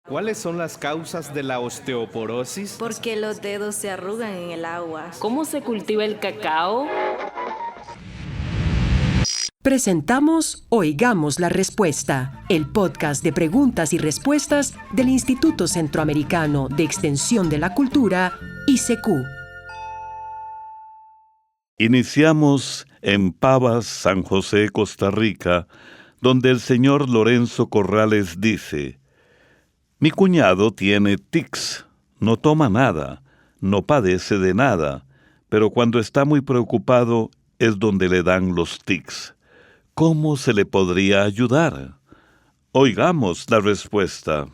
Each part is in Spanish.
¿Cuáles son las causas de la osteoporosis? Porque los dedos se arrugan en el agua. ¿Cómo se cultiva el cacao? Presentamos Oigamos la Respuesta, el podcast de preguntas y respuestas del Instituto Centroamericano de Extensión de la Cultura, ICQ. Iniciamos en Pavas, San José, Costa Rica, donde el señor Lorenzo Corrales dice: mi cuñado tiene tics, no toma nada, no padece de nada, pero cuando está muy preocupado es donde le dan los tics. ¿Cómo se le podría ayudar? Oigamos la respuesta.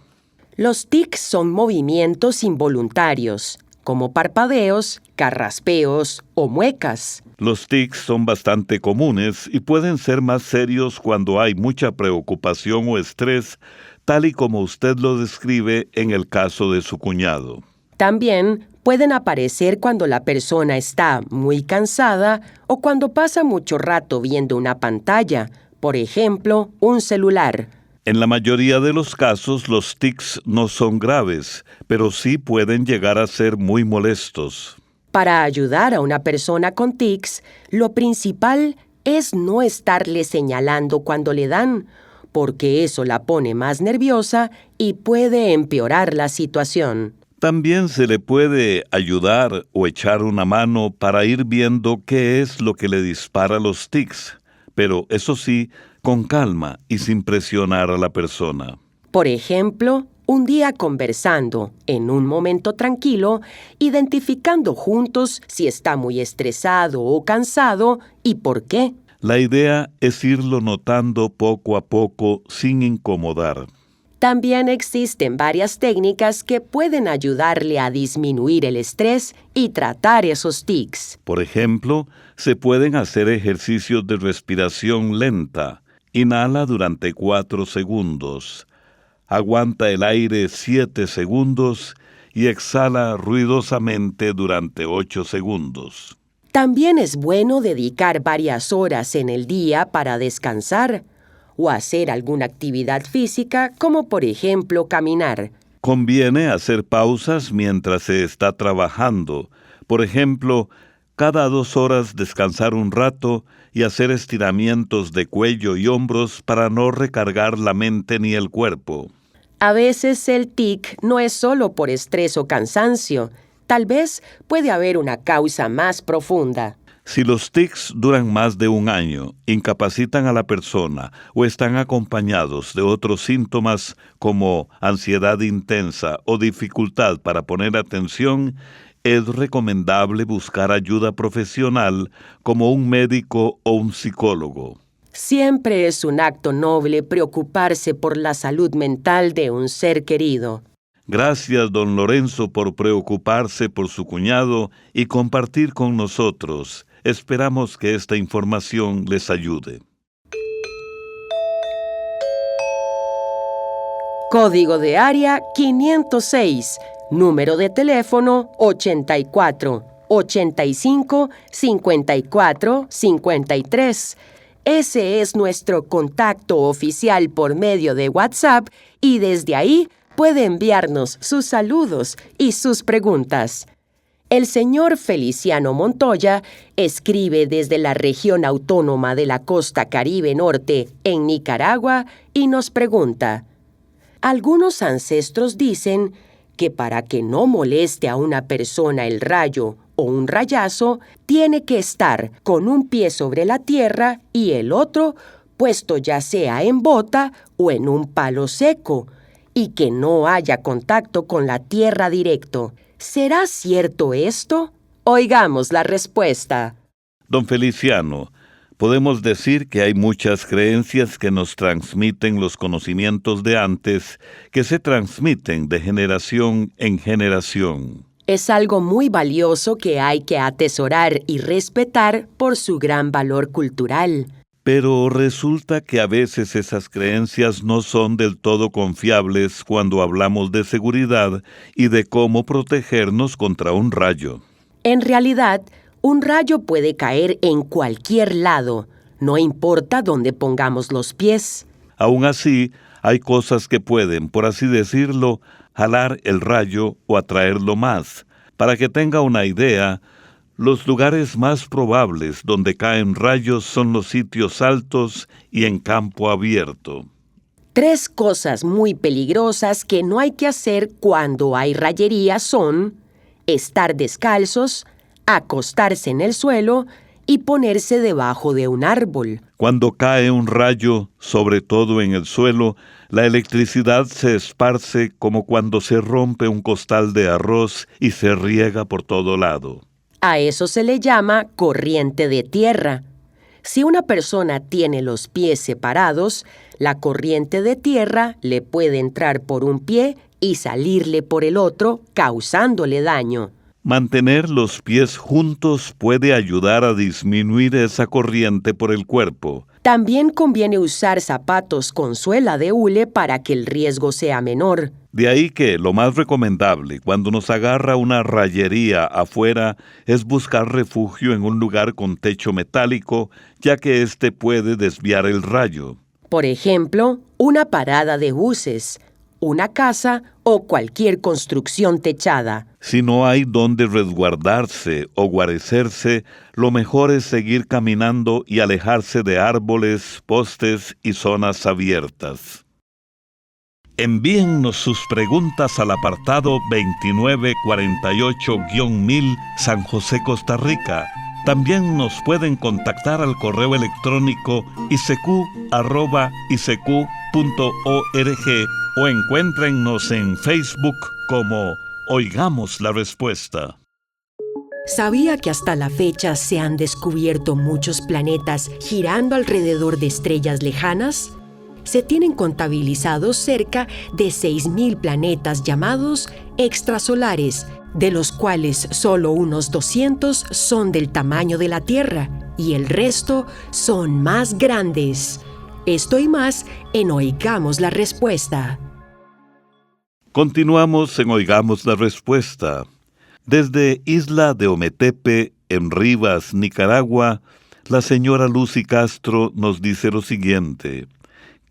Los tics son movimientos involuntarios, como parpadeos, carraspeos o muecas. Los tics son bastante comunes y pueden ser más serios cuando hay mucha preocupación o estrés, tal y como usted lo describe en el caso de su cuñado. También pueden aparecer cuando la persona está muy cansada o cuando pasa mucho rato viendo una pantalla, por ejemplo, un celular. En la mayoría de los casos, los tics no son graves, pero sí pueden llegar a ser muy molestos. Para ayudar a una persona con tics, lo principal es no estarle señalando cuando le dan, porque eso la pone más nerviosa y puede empeorar la situación. También se le puede ayudar o echar una mano para ir viendo qué es lo que le dispara los tics, pero eso sí, con calma y sin presionar a la persona. Por ejemplo, un día conversando, en un momento tranquilo, identificando juntos si está muy estresado o cansado y por qué. La idea es irlo notando poco a poco sin incomodar. También existen varias técnicas que pueden ayudarle a disminuir el estrés y tratar esos tics. Por ejemplo, se pueden hacer ejercicios de respiración lenta. Inhala durante 4 segundos. Aguanta el aire 7 segundos y exhala ruidosamente durante 8 segundos. También es bueno dedicar varias horas en el día para descansar o hacer alguna actividad física, como por ejemplo caminar. Conviene hacer pausas mientras se está trabajando. Por ejemplo, cada 2 horas descansar un rato y hacer estiramientos de cuello y hombros para no recargar la mente ni el cuerpo. A veces el tic no es solo por estrés o cansancio. Tal vez puede haber una causa más profunda. Si los tics duran más de 1 año, incapacitan a la persona o están acompañados de otros síntomas como ansiedad intensa o dificultad para poner atención, es recomendable buscar ayuda profesional como un médico o un psicólogo. Siempre es un acto noble preocuparse por la salud mental de un ser querido. Gracias, don Lorenzo, por preocuparse por su cuñado y compartir con nosotros. Esperamos que esta información les ayude. Código de área 506, número de teléfono 84 85 54 53. Ese es nuestro contacto oficial por medio de WhatsApp y desde ahí puede enviarnos sus saludos y sus preguntas. El señor Feliciano Montoya escribe desde la región autónoma de la Costa Caribe Norte, en Nicaragua, y nos pregunta: algunos ancestros dicen que para que no moleste a una persona el rayo o un rayazo, tiene que estar con un pie sobre la tierra y el otro puesto ya sea en bota o en un palo seco, y que no haya contacto con la tierra directo. ¿Será cierto esto? Oigamos la respuesta. Don Feliciano, podemos decir que hay muchas creencias que nos transmiten los conocimientos de antes, que se transmiten de generación en generación. Es algo muy valioso que hay que atesorar y respetar por su gran valor cultural. Pero resulta que a veces esas creencias no son del todo confiables cuando hablamos de seguridad y de cómo protegernos contra un rayo. En realidad, un rayo puede caer en cualquier lado, no importa dónde pongamos los pies. Aún así, hay cosas que pueden, por así decirlo, jalar el rayo o atraerlo más. Para que tenga una idea, los lugares más probables donde caen rayos son los sitios altos y en campo abierto. 3 cosas muy peligrosas que no hay que hacer cuando hay rayería son estar descalzos, acostarse en el suelo y ponerse debajo de un árbol. Cuando cae un rayo, sobre todo en el suelo, la electricidad se esparce como cuando se rompe un costal de arroz y se riega por todo lado. A eso se le llama corriente de tierra. Si una persona tiene los pies separados, la corriente de tierra le puede entrar por un pie y salirle por el otro, causándole daño. Mantener los pies juntos puede ayudar a disminuir esa corriente por el cuerpo. También conviene usar zapatos con suela de hule para que el riesgo sea menor. De ahí que lo más recomendable cuando nos agarra una rayería afuera es buscar refugio en un lugar con techo metálico, ya que éste puede desviar el rayo. Por ejemplo, una parada de buses, una casa o cualquier construcción techada. Si no hay donde resguardarse o guarecerse, lo mejor es seguir caminando y alejarse de árboles, postes y zonas abiertas. Envíennos sus preguntas al apartado 2948-1000 San José, Costa Rica. También nos pueden contactar al correo electrónico isq@isq.org o encuéntrennos en Facebook como Oigamos la Respuesta. ¿Sabía que hasta la fecha se han descubierto muchos planetas girando alrededor de estrellas lejanas? Se tienen contabilizados cerca de 6.000 planetas llamados extrasolares, de los cuales solo unos 200 son del tamaño de la Tierra y el resto son más grandes. Esto y más en Oigamos la Respuesta. Continuamos en Oigamos la Respuesta. Desde Isla de Ometepe, en Rivas, Nicaragua, la señora Lucy Castro nos dice lo siguiente: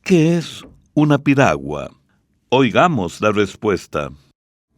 ¿qué es una piragua? Oigamos la respuesta.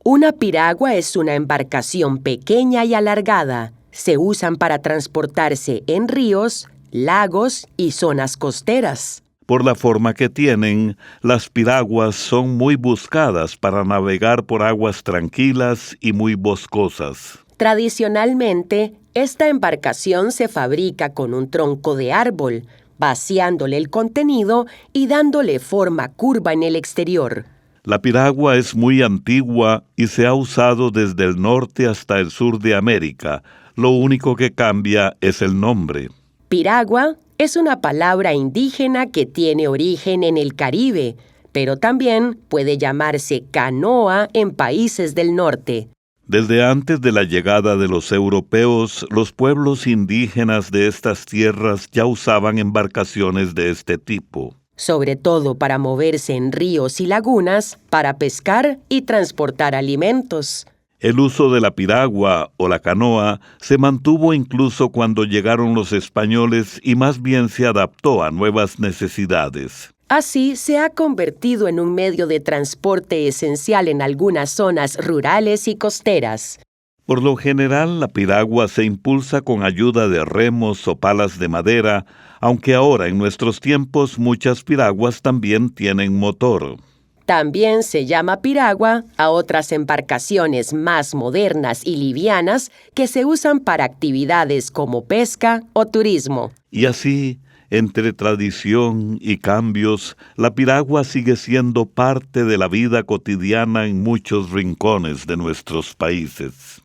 Una piragua es una embarcación pequeña y alargada. Se usan para transportarse en ríos, lagos y zonas costeras. Por la forma que tienen, las piraguas son muy buscadas para navegar por aguas tranquilas y muy boscosas. Tradicionalmente, esta embarcación se fabrica con un tronco de árbol, vaciándole el contenido y dándole forma curva en el exterior. La piragua es muy antigua y se ha usado desde el norte hasta el sur de América. Lo único que cambia es el nombre. Piragua es una palabra indígena que tiene origen en el Caribe, pero también puede llamarse canoa en países del norte. Desde antes de la llegada de los europeos, los pueblos indígenas de estas tierras ya usaban embarcaciones de este tipo. Sobre todo para moverse en ríos y lagunas, para pescar y transportar alimentos. El uso de la piragua o la canoa se mantuvo incluso cuando llegaron los españoles y más bien se adaptó a nuevas necesidades. Así se ha convertido en un medio de transporte esencial en algunas zonas rurales y costeras. Por lo general, la piragua se impulsa con ayuda de remos o palas de madera, aunque ahora en nuestros tiempos muchas piraguas también tienen motor. También se llama piragua a otras embarcaciones más modernas y livianas que se usan para actividades como pesca o turismo. Y así, entre tradición y cambios, la piragua sigue siendo parte de la vida cotidiana en muchos rincones de nuestros países.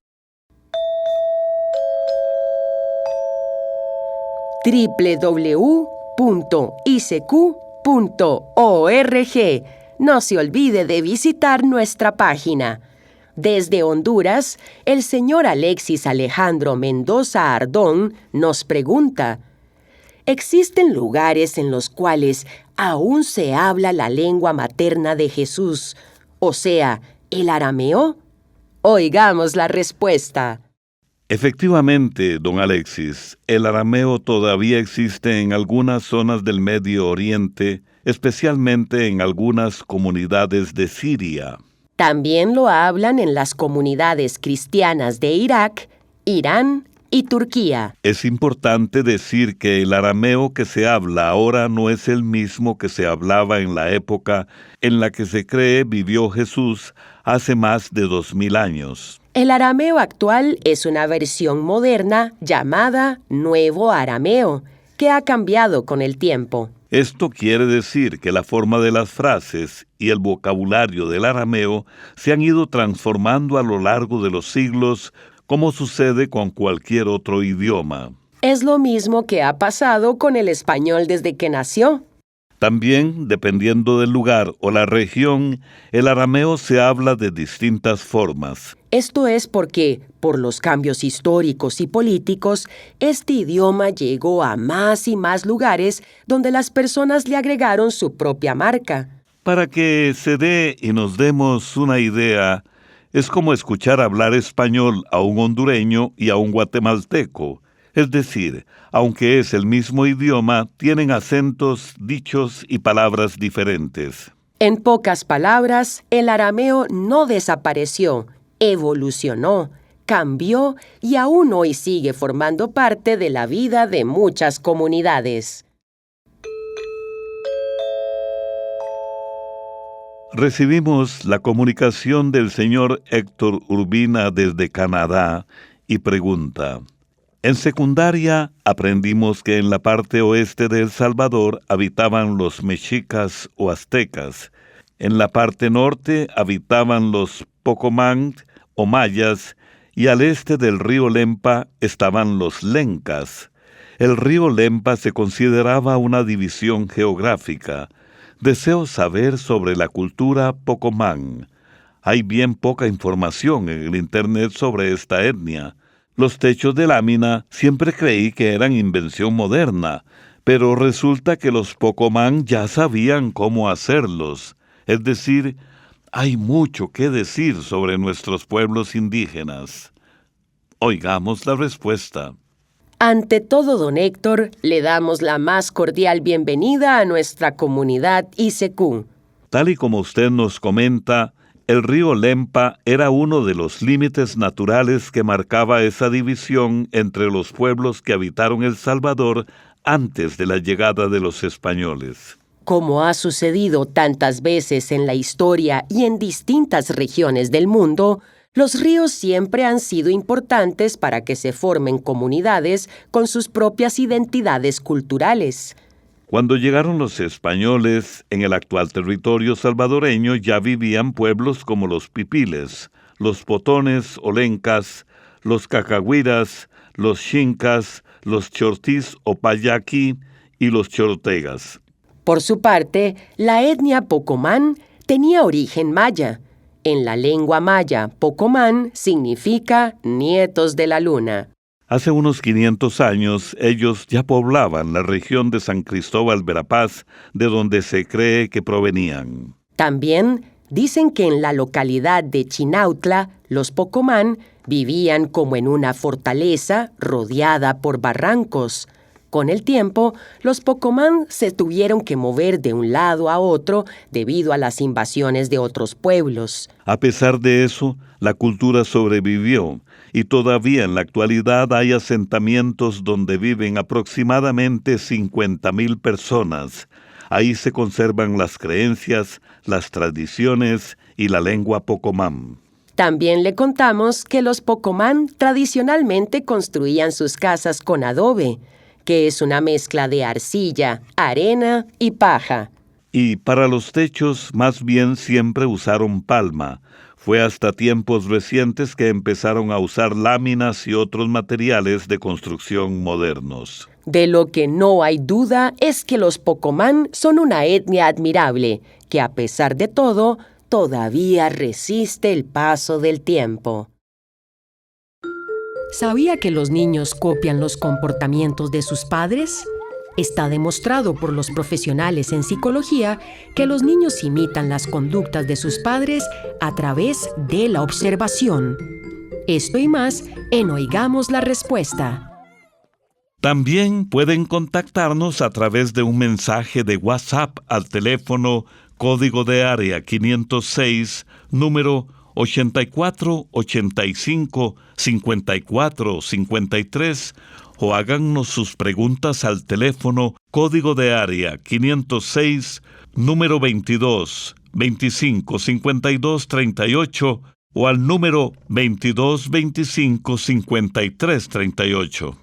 www.isq.org. No se olvide de visitar nuestra página. Desde Honduras, el señor Alexis Alejandro Mendoza Ardón nos pregunta: ¿existen lugares en los cuales aún se habla la lengua materna de Jesús, o sea, el arameo? Oigamos la respuesta. Efectivamente, don Alexis, el arameo todavía existe en algunas zonas del Medio Oriente, especialmente en algunas comunidades de Siria. También lo hablan en las comunidades cristianas de Irak, Irán y Turquía. Es importante decir que el arameo que se habla ahora no es el mismo que se hablaba en la época en la que se cree vivió Jesús hace más de 2000 años. El arameo actual es una versión moderna llamada Nuevo Arameo, que ha cambiado con el tiempo. Esto quiere decir que la forma de las frases y el vocabulario del arameo se han ido transformando a lo largo de los siglos, como sucede con cualquier otro idioma. Es lo mismo que ha pasado con el español desde que nació. También, dependiendo del lugar o la región, el arameo se habla de distintas formas. Esto es porque, por los cambios históricos y políticos, este idioma llegó a más y más lugares donde las personas le agregaron su propia marca. Para que se dé y nos demos una idea, es como escuchar hablar español a un hondureño y a un guatemalteco. Es decir, aunque es el mismo idioma, tienen acentos, dichos y palabras diferentes. En pocas palabras, el arameo no desapareció, evolucionó, cambió y aún hoy sigue formando parte de la vida de muchas comunidades. Recibimos la comunicación del señor Héctor Urbina desde Canadá y pregunta: en secundaria aprendimos que en la parte oeste de El Salvador habitaban los mexicas o aztecas. En la parte norte habitaban los pocomán o mayas y al este del río Lempa estaban los lencas. El río Lempa se consideraba una división geográfica. Deseo saber sobre la cultura pocomán. Hay bien poca información en el Internet sobre esta etnia. Los techos de lámina siempre creí que eran invención moderna, pero resulta que los pocomán ya sabían cómo hacerlos. Es decir, hay mucho que decir sobre nuestros pueblos indígenas. Oigamos la respuesta. Ante todo, don Héctor, le damos la más cordial bienvenida a nuestra comunidad ICQ. Tal y como usted nos comenta, el río Lempa era uno de los límites naturales que marcaba esa división entre los pueblos que habitaron El Salvador antes de la llegada de los españoles. Como ha sucedido tantas veces en la historia y en distintas regiones del mundo, los ríos siempre han sido importantes para que se formen comunidades con sus propias identidades culturales. Cuando llegaron los españoles, en el actual territorio salvadoreño ya vivían pueblos como los pipiles, los potones o lencas, los cacahuiras, los xincas, los chortís o payaqui y los chortegas. Por su parte, la etnia pocomán tenía origen maya. En la lengua maya, pocomán significa nietos de la luna. Hace unos 500 años, ellos ya poblaban la región de San Cristóbal Verapaz, de donde se cree que provenían. También dicen que en la localidad de Chinautla, los pocomán vivían como en una fortaleza rodeada por barrancos. Con el tiempo, los pocomán se tuvieron que mover de un lado a otro debido a las invasiones de otros pueblos. A pesar de eso, la cultura sobrevivió y todavía en la actualidad hay asentamientos donde viven aproximadamente 50,000 personas. Ahí se conservan las creencias, las tradiciones y la lengua pocomán. También le contamos que los pocomán tradicionalmente construían sus casas con adobe, que es una mezcla de arcilla, arena y paja. Y para los techos más bien siempre usaron palma. Fue hasta tiempos recientes que empezaron a usar láminas y otros materiales de construcción modernos. De lo que no hay duda es que los pocomán son una etnia admirable, que a pesar de todo, todavía resiste el paso del tiempo. ¿Sabía que los niños copian los comportamientos de sus padres? Está demostrado por los profesionales en psicología que los niños imitan las conductas de sus padres a través de la observación. Esto y más en Oigamos la Respuesta. También pueden contactarnos a través de un mensaje de WhatsApp al teléfono código de área 506, número 84 85 54 53, o háganos sus preguntas al teléfono código de área 506, número 22 25 52 38, o al número 22 25 53 38.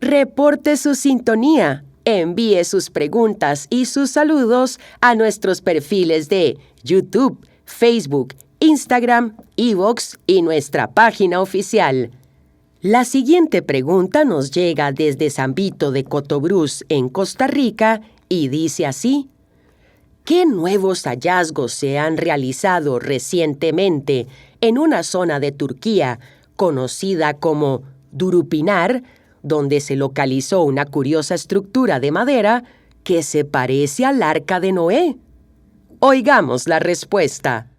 Reporte su sintonía. Envíe sus preguntas y sus saludos a nuestros perfiles de YouTube, Facebook, Instagram, iVoox y nuestra página oficial. La siguiente pregunta nos llega desde San Vito de Cotobruz, en Costa Rica, y dice así: ¿qué nuevos hallazgos se han realizado recientemente en una zona de Turquía conocida como Durupinar, donde se localizó una curiosa estructura de madera que se parece al Arca de Noé? Oigamos la respuesta.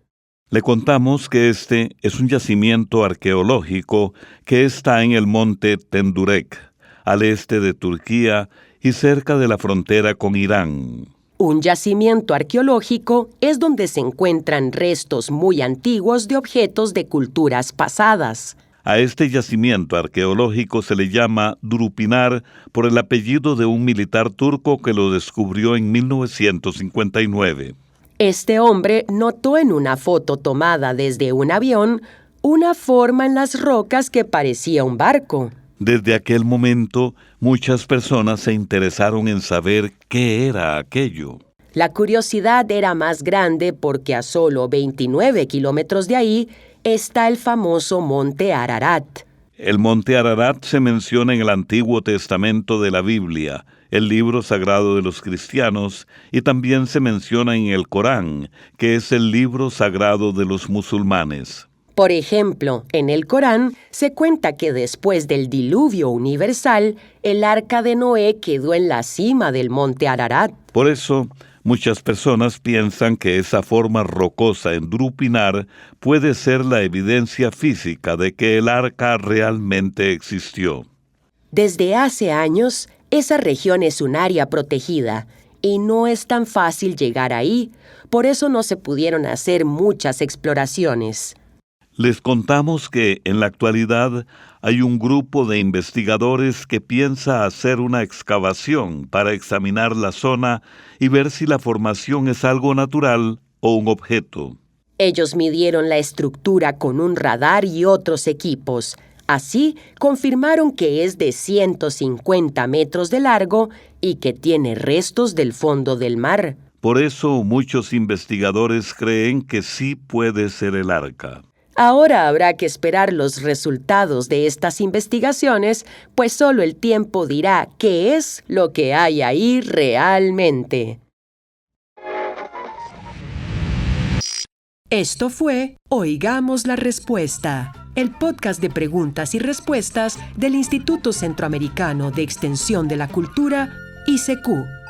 Le contamos que este es un yacimiento arqueológico que está en el monte Tendürek, al este de Turquía y cerca de la frontera con Irán. Un yacimiento arqueológico es donde se encuentran restos muy antiguos de objetos de culturas pasadas. A este yacimiento arqueológico se le llama Durupinar por el apellido de un militar turco que lo descubrió en 1959. Este hombre notó en una foto tomada desde un avión una forma en las rocas que parecía un barco. Desde aquel momento, muchas personas se interesaron en saber qué era aquello. La curiosidad era más grande porque a solo 29 kilómetros de ahí está el famoso Monte Ararat. El Monte Ararat se menciona en el Antiguo Testamento de la Biblia, el libro sagrado de los cristianos, y también se menciona en el Corán, que es el libro sagrado de los musulmanes. Por ejemplo, en el Corán se cuenta que después del diluvio universal, el Arca de Noé quedó en la cima del Monte Ararat. Por eso, muchas personas piensan que esa forma rocosa en Durupinar puede ser la evidencia física de que el arca realmente existió. Desde hace años, esa región es un área protegida y no es tan fácil llegar ahí, por eso no se pudieron hacer muchas exploraciones. Les contamos que en la actualidad hay un grupo de investigadores que piensa hacer una excavación para examinar la zona y ver si la formación es algo natural o un objeto. Ellos midieron la estructura con un radar y otros equipos. Así, confirmaron que es de 150 metros de largo y que tiene restos del fondo del mar. Por eso muchos investigadores creen que sí puede ser el arca. Ahora habrá que esperar los resultados de estas investigaciones, pues solo el tiempo dirá qué es lo que hay ahí realmente. Esto fue Oigamos la Respuesta, el podcast de preguntas y respuestas del Instituto Centroamericano de Extensión de la Cultura, ICQ.